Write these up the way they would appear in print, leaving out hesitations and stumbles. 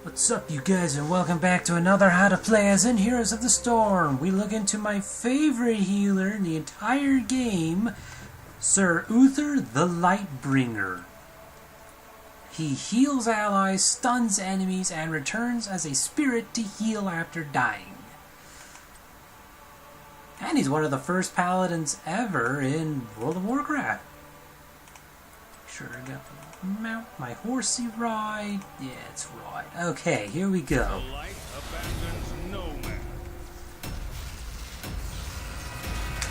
What's up, you guys, and welcome back to another How to Play as in Heroes of the Storm. We look into my favorite healer in the entire game, Sir Uther the Lightbringer. He heals allies, stuns enemies, and returns as a spirit to heal after dying. And he's one of the first paladins ever in World of Warcraft. Sure, I got the mount my horsey ride. Yeah, it's right. Okay, here we go. The light abandons no man.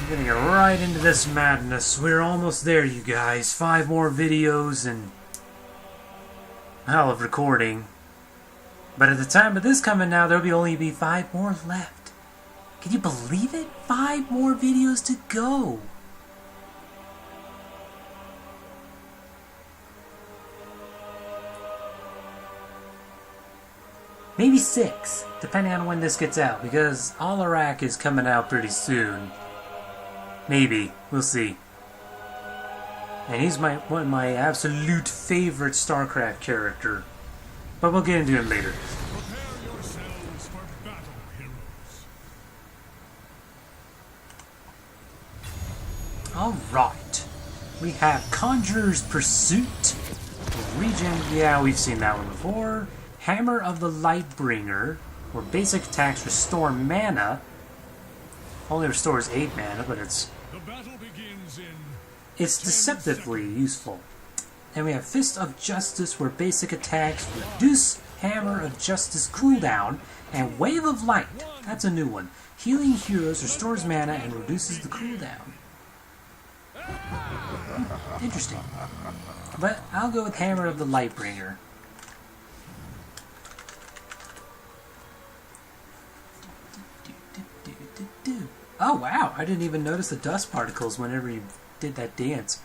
I'm gonna get right into this madness. We're almost there, you guys. 5 more videos and hell of recording. But at the time of this coming now, there'll only be 5 more left. Can you believe it? 5 more videos to go. Maybe 6, depending on when this gets out, because Alarak is coming out pretty soon. Maybe. We'll see. And he's one of my absolute favorite StarCraft character. But we'll get into him later. Prepare yourselves for battle, heroes. Alright. We have Conjurer's Pursuit. Regen, yeah, we've seen that one before. Hammer of the Lightbringer, where basic attacks restore mana. Only restores 8 mana, but it's deceptively useful. And we have Fist of Justice, where basic attacks reduce Hammer of Justice cooldown, and Wave of Light, that's a new one. Healing heroes restores mana and reduces the cooldown. Interesting. But I'll go with Hammer of the Lightbringer. Oh wow, I didn't even notice the dust particles whenever you did that dance.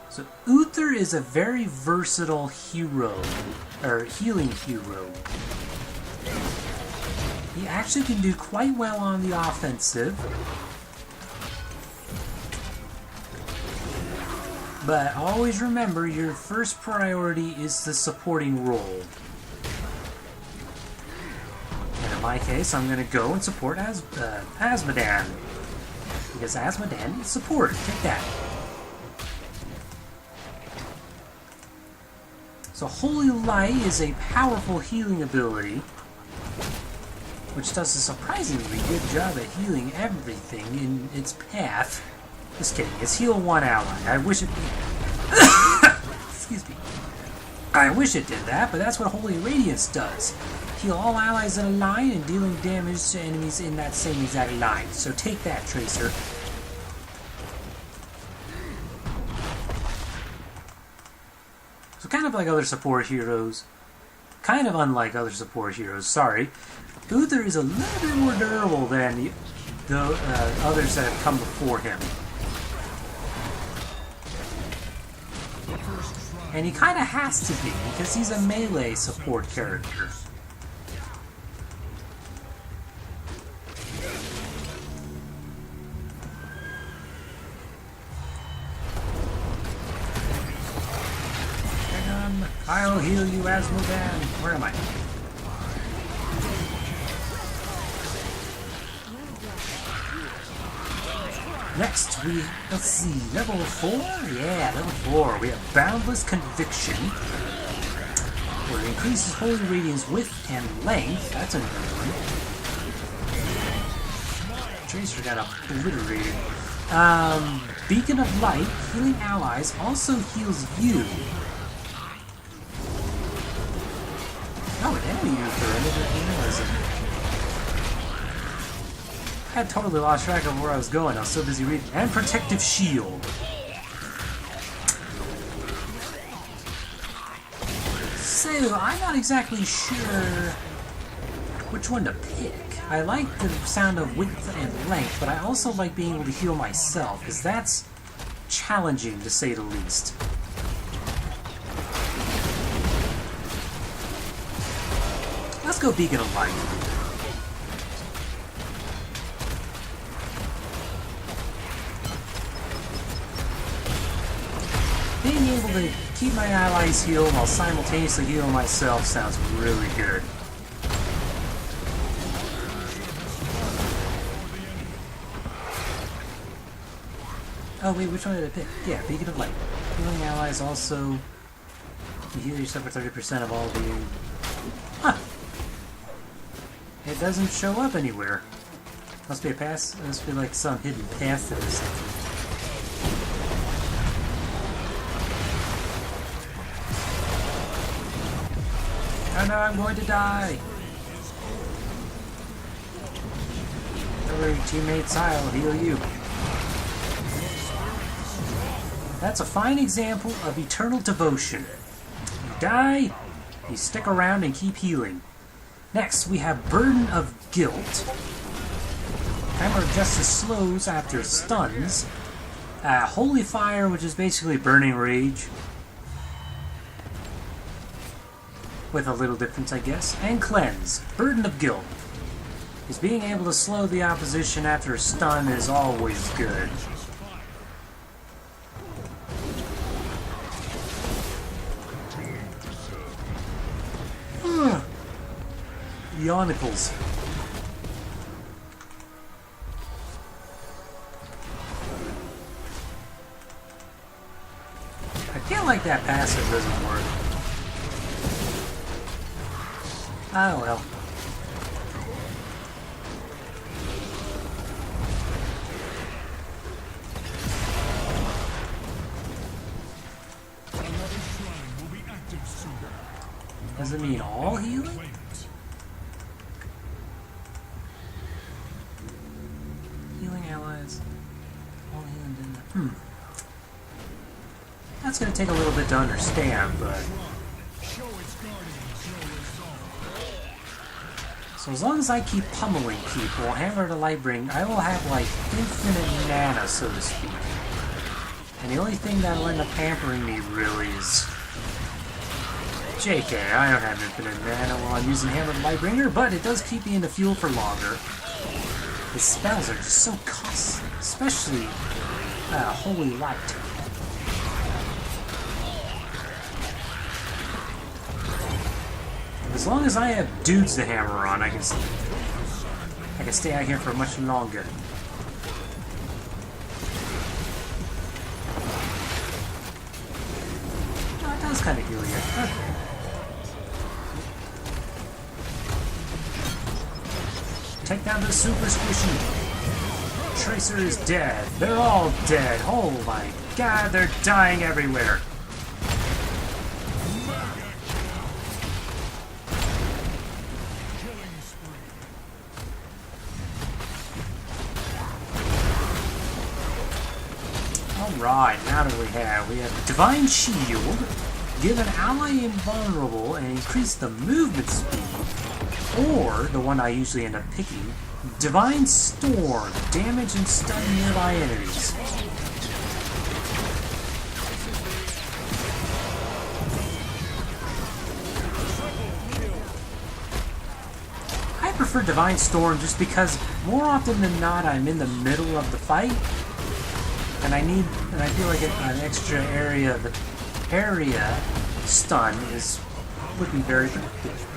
So Uther is a very versatile hero, or healing hero. He actually can do quite well on the offensive. But always remember, your first priority is the supporting role. In my case, I'm going to go and support Asmodan. Because Asmodan is support. Take that. So Holy Light is a powerful healing ability, which does a surprisingly good job at healing everything in its path. Just kidding. It's heal 1 ally. I wish it did. Excuse me. I wish it did that, but that's what Holy Radiance does. Heal all allies in a line and dealing damage to enemies in that same exact line. So take that, Tracer. So kind of like other support heroes. Kind of unlike other support heroes, sorry. Uther is a little bit more durable than the others that have come before him. And he kind of has to be, because he's a melee support character. I'll heal you, Asmodan. Where am I? Next, let's see, level 4? Yeah, level 4. We have Boundless Conviction, where it increases Holy Radiance width and length. That's a new one. Tracer got obliterated. Beacon of Light, healing allies, also heals you. Oh, an enemy Uther. I didn't realize it. I had totally lost track of where I was going. I was so busy reading. And Protective Shield. So, I'm not exactly sure which one to pick. I like the sound of width and length, but I also like being able to heal myself, because that's challenging, to say the least. Let's go Beacon of Light. Being able to keep my allies healed while simultaneously healing myself sounds really good. Oh wait, which one did I pick? Yeah, Beacon of Light. Healing allies also... You heal yourself for 30% of all the... Huh! It doesn't show up anywhere. Must be a pass. Must be like some hidden path to this. Oh no, I'm going to die! Don't worry, teammates, I'll heal you. That's a fine example of eternal devotion. You die, you stick around and keep healing. Next, we have Burden of Guilt. Hammer of Justice slows after stuns. Holy Fire, which is basically Burning Rage. With a little difference, I guess. And Cleanse. Burden of Guilt. Because being able to slow the opposition after a stun is always good. Ionicles. I feel like that passive doesn't work. Oh well. Does it mean all healing? Healing allies. All healing didn't. That's gonna take a little bit to understand, but... So as long as I keep pummeling people, Hammer to Lightbringer, I will have like infinite mana, so to speak. And the only thing that'll end up hampering me really is... JK, I don't have infinite mana while I'm using Hammer to Lightbringer, but it does keep me in the fuel for longer. His spells are just so costly, especially Holy Light. As long as I have dudes to hammer on, I can stay out here for much longer. Oh, it does kind of heal you. Okay. Take down the super squishy. Tracer is dead. They're all dead. Oh my god, they're dying everywhere. Alright, now that we have Divine Shield, give an ally invulnerable and increase the movement speed, or, the one I usually end up picking, Divine Storm, damage and stun nearby enemies. I prefer Divine Storm just because more often than not I'm in the middle of the fight. And I feel like an extra area stun would be very productive.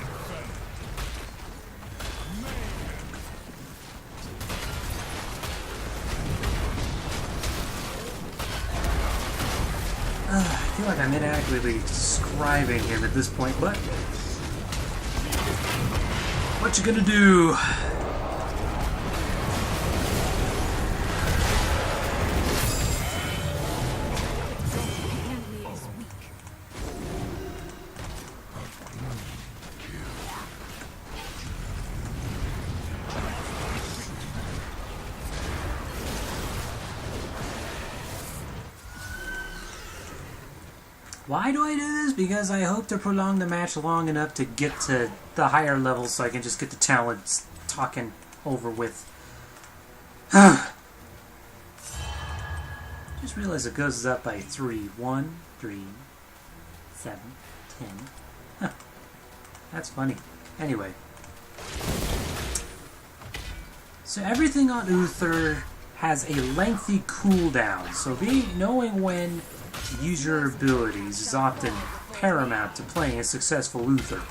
I feel like I'm inadequately describing him at this point, but what you gonna do? Why do I do this? Because I hope to prolong the match long enough to get to the higher levels so I can just get the talents talking over with. Just realized it goes up by 3. 1, 3, 7, 10. Huh. That's funny. Anyway. So everything on Uther has a lengthy cooldown. So knowing when to use your abilities is often paramount to playing a successful Uther.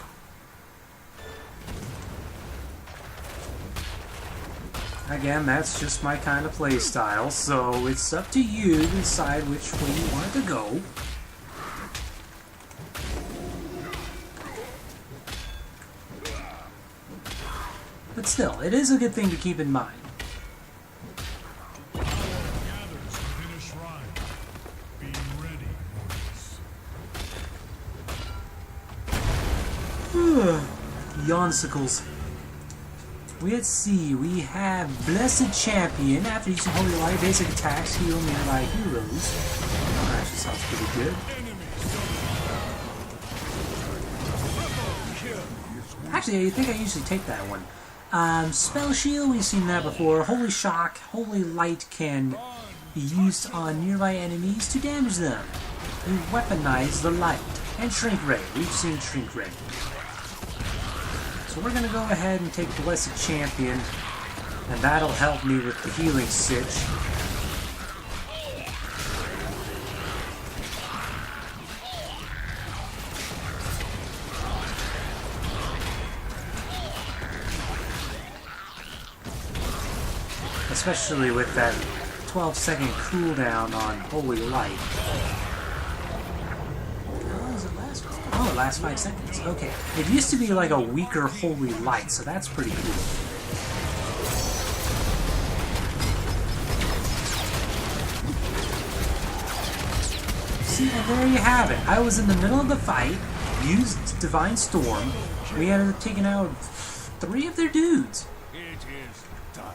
Again, that's just my kind of play style, so it's up to you to decide which way you want it to go. But still, it is a good thing to keep in mind. Gathers within a shrine. Be ready, mortals. Yonsicles. Let's see, we have Blessed Champion. After using Holy Light, basic attacks heal nearby heroes. That actually sounds pretty good. Actually, I think I usually take that one. Spell Shield, we've seen that before. Holy Shock, Holy Light can be used on nearby enemies to damage them. You weaponize the light. And Shrink Ray, we've seen Shrink Ray. So we're going to go ahead and take Blessed Champion, and that'll help me with the healing sitch. Especially with that 12-second cooldown on Holy Light. Oh, it lasts 5 seconds. Okay. It used to be like a weaker Holy Light, so that's pretty cool. See, and there you have it. I was in the middle of the fight, used Divine Storm. We ended up taking out 3 of their dudes. It is done.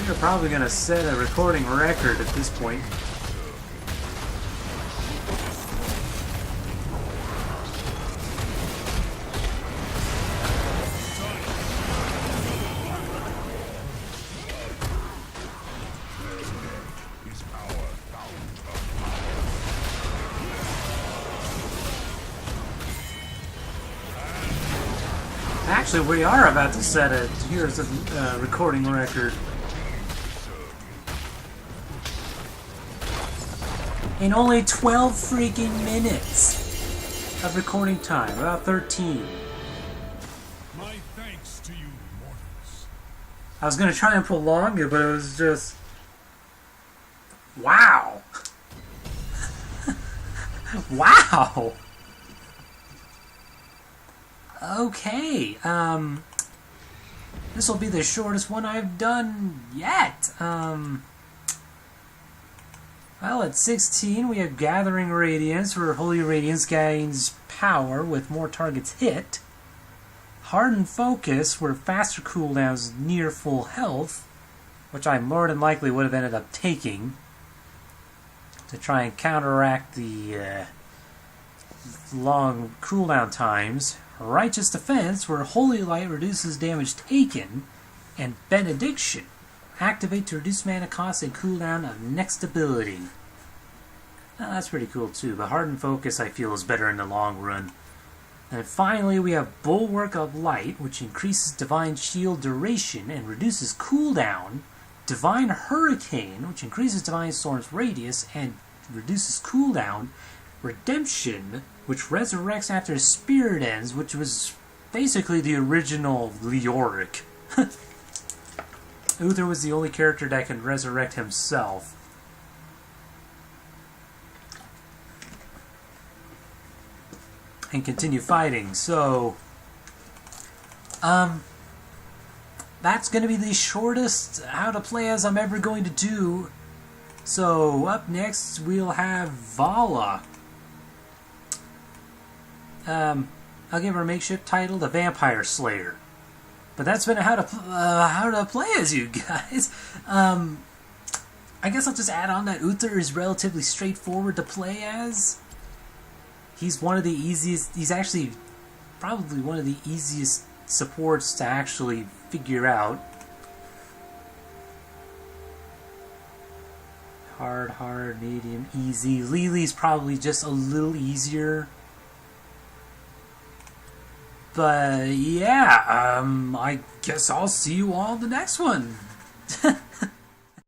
We're probably going to set a recording record at this point. Actually, we are about to set a recording record. In only 12 freaking minutes of recording time, about 13. My thanks to you, mortals. I was going to try and prolong it, but it was just... Wow! Wow! Okay, this will be the shortest one I've done yet. Well, at 16, we have Gathering Radiance, where Holy Radiance gains power with more targets hit. Hardened Focus, where faster cooldowns near full health, which I more than likely would have ended up taking to try and counteract the long cooldown times. Righteous Defense, where Holy Light reduces damage taken. And Benediction. Activate to reduce mana cost and cooldown of next ability. That's pretty cool too, but Hardened Focus I feel is better in the long run. And finally we have Bulwark of Light, which increases Divine Shield duration and reduces cooldown. Divine Hurricane, which increases Divine Storm's radius and reduces cooldown. Redemption, which resurrects after his spirit ends, which was basically the original Leoric. Uther was the only character that can resurrect himself. And continue fighting. So, that's going to be the shortest how to play as I'm ever going to do. So, up next we'll have Vala. I'll give her a makeshift title, the Vampire Slayer. But that's been how to play as, you guys. I guess I'll just add on that Uther is relatively straightforward to play as. He's one of the easiest. He's actually probably one of the easiest supports to actually figure out. hard, medium, easy. Lily's probably just a little easier. But yeah, I guess I'll see you all in the next one.